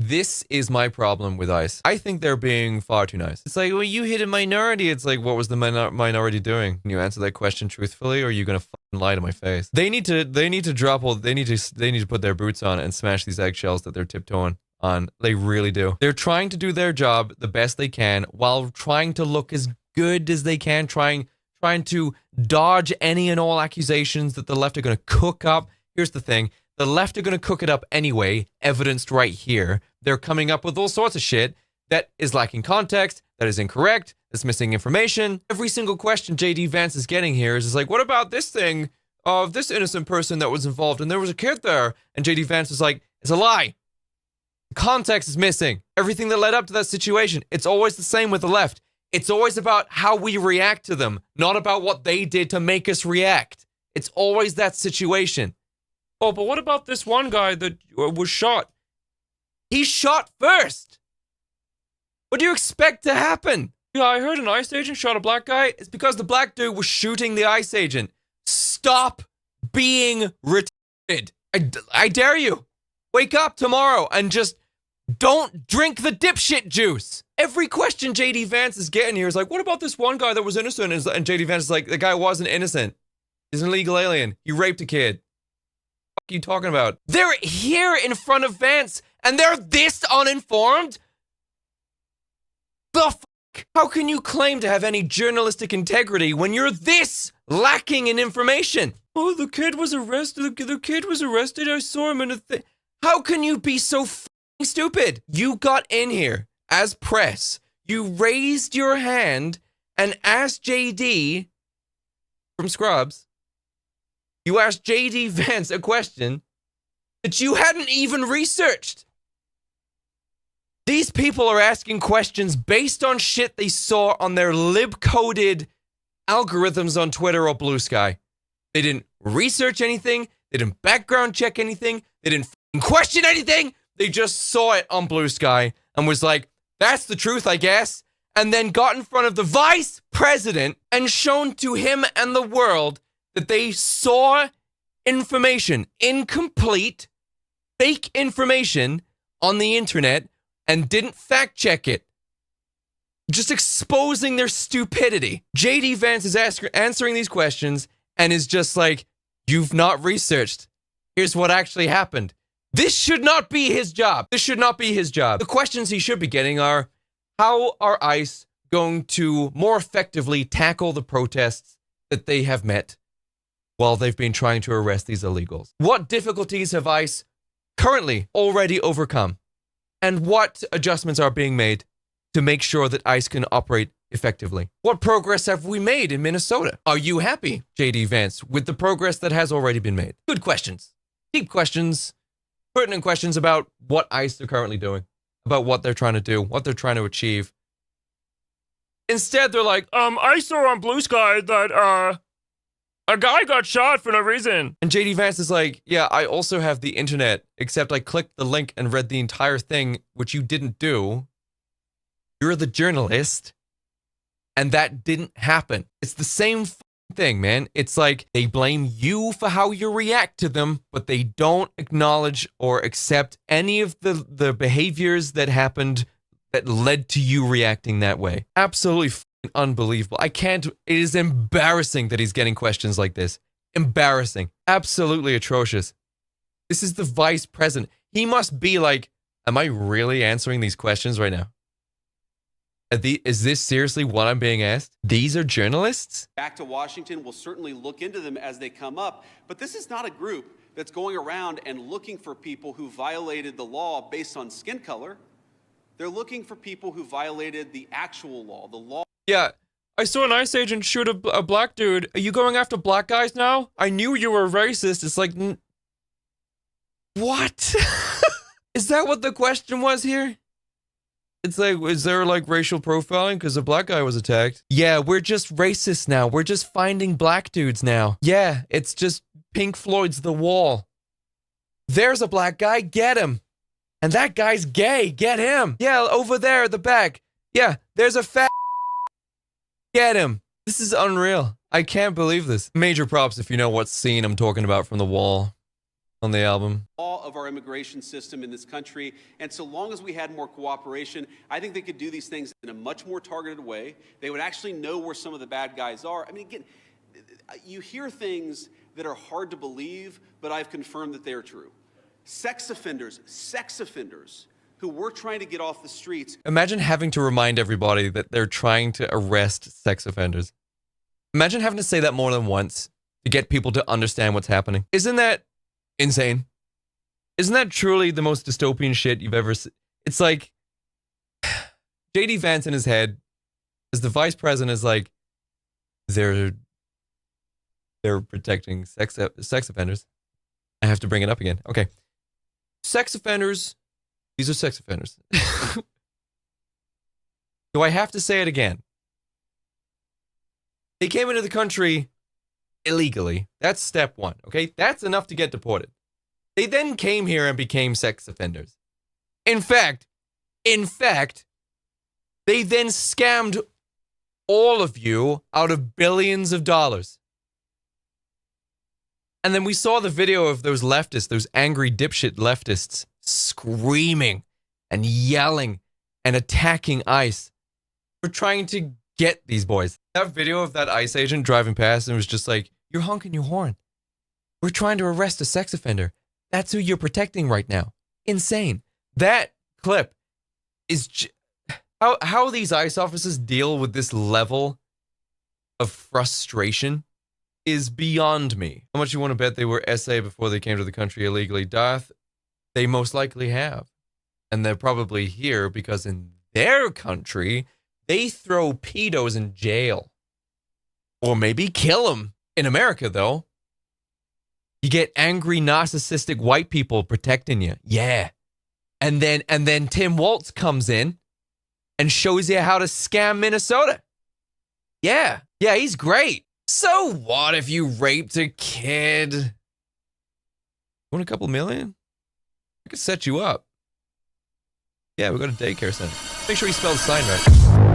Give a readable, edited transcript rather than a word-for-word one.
This is my problem with ICE. I think they're being far too nice. It's like, well, you hit a minority. It's like, what was the minority doing? Can you answer that question truthfully, or are you gonna fucking lie to my face? They need to drop all. They need to put their boots on and smash these eggshells that they're tiptoeing on. They really do. They're trying to do their job the best they can while trying to look as good as they can, trying to dodge any and all accusations that the left are going to cook up. Here's the thing. The left are going to cook it up anyway, evidenced right here. They're coming up with all sorts of shit that is lacking context, that is incorrect, that's missing information. Every single question JD Vance is getting here is like, what about this thing of this innocent person that was involved and there was a kid there? And JD Vance is like, it's a lie. The context is missing. Everything that led up to that situation. It's always the same with the left. It's always about how we react to them, not about what they did to make us react. It's always that situation. Oh, but what about this one guy that was shot? He shot first. What do you expect to happen? Yeah, I heard an ICE agent shot a black guy. It's because the black dude was shooting the ICE agent. Stop being retarded. I dare you. Wake up tomorrow and just don't drink the dipshit juice. Every question JD Vance is getting here is like, what about this one guy that was innocent? And JD Vance is like, the guy wasn't innocent. He's an illegal alien. He raped a kid. What are you talking about? They're here in front of Vance and they're this uninformed? The fuck? How can you claim to have any journalistic integrity when you're this lacking in information? Oh, the kid was arrested. The kid was arrested. I saw him in a thing. How can you be so fucking stupid? You got in here as press. You raised your hand and asked JD from Scrubs. You asked JD Vance a question that you hadn't even researched. These people are asking questions based on shit they saw on their lib-coded algorithms on Twitter or Blue Sky. They didn't research anything. They didn't background check anything. They didn't question anything. They just saw it on Blue Sky and was like, that's the truth, I guess. And then got in front of the vice president and shown to him and the world that they saw information, incomplete, fake information on the internet and didn't fact check it. Just exposing their stupidity. JD Vance is answering these questions and is just like, you've not researched. Here's what actually happened. This should not be his job. This should not be his job. The questions he should be getting are, how are ICE going to more effectively tackle the protests that they have met while they've been trying to arrest these illegals? What difficulties have ICE currently already overcome? And what adjustments are being made to make sure that ICE can operate effectively? What progress have we made in Minnesota? Are you happy, JD Vance, with the progress that has already been made? Good questions. Deep questions. Pertinent questions about what ICE are currently doing, about what they're trying to do, what they're trying to achieve. Instead, they're like, I saw on Blue Sky that, a guy got shot for no reason. And JD Vance is like, yeah, I also have the internet, except I clicked the link and read the entire thing, which you didn't do. You're the journalist, and that didn't happen. It's the same thing, man. It's like they blame you for how you react to them, but they don't acknowledge or accept any of the behaviors that happened that led to you reacting that way. Absolutely unbelievable. I can't. It is embarrassing that he's getting questions like this. Embarrassing. Absolutely atrocious. This is the vice president. He must be like, am I really answering these questions right now? Is this seriously what I'm being asked? These are journalists? Back to Washington, we'll certainly look into them as they come up. But this is not a group that's going around and looking for people who violated the law based on skin color. They're looking for people who violated the actual law, the law. Yeah, I saw an ICE agent shoot a black dude. Are you going after black guys now? I knew you were racist. It's like, what? Is that what the question was here? It's like, is there like racial profiling because a black guy was attacked? Yeah, we're just racist now. We're just finding black dudes now. Yeah, it's just Pink Floyd's The Wall. There's a black guy, get him. And that guy's gay, get him. Yeah, over there at the back. Yeah, there's a fat get him. This is unreal. I can't believe this. Major props if you know what scene I'm talking about from The Wall. on the album. Law of our immigration system in this country, and so long as we had more cooperation, I think they could do these things in a much more targeted way. They would actually know where some of the bad guys are. I mean, again, you hear things that are hard to believe, but I've confirmed that they are true. Sex offenders who we're trying to get off the streets. Imagine having to remind everybody that they're trying to arrest sex offenders. Imagine having to say that more than once to get people to understand what's happening. Isn't that insane? Isn't that truly the most dystopian shit you've ever seen? It's like J.D. Vance in his head as the vice president is like, they're protecting sex offenders. I have to bring it up again. Okay. Sex offenders. These are sex offenders. Do I have to say it again? They came into the country illegally. That's step one, okay? That's enough to get deported. They then came here and became sex offenders. In fact, they then scammed all of you out of billions of dollars. And then we saw the video of those leftists, those angry dipshit leftists, screaming and yelling and attacking ICE for trying to get these boys. That video of that ICE agent driving past and was just like, you're honking your horn. We're trying to arrest a sex offender. That's who you're protecting right now. Insane. That clip is how these ICE officers deal with this level of frustration is beyond me. How much you want to bet they were SA before they came to the country illegally? Darth, they most likely have. And they're probably here because in their country, they throw pedos in jail. Or maybe kill them. In America, though, you get angry, narcissistic white people protecting you. Yeah. And then Tim Walz comes in and shows you how to scam Minnesota. Yeah. Yeah, he's great. So what if you raped a kid? You want a couple million? I could set you up. Yeah, we got a daycare center. Make sure you spell the sign right.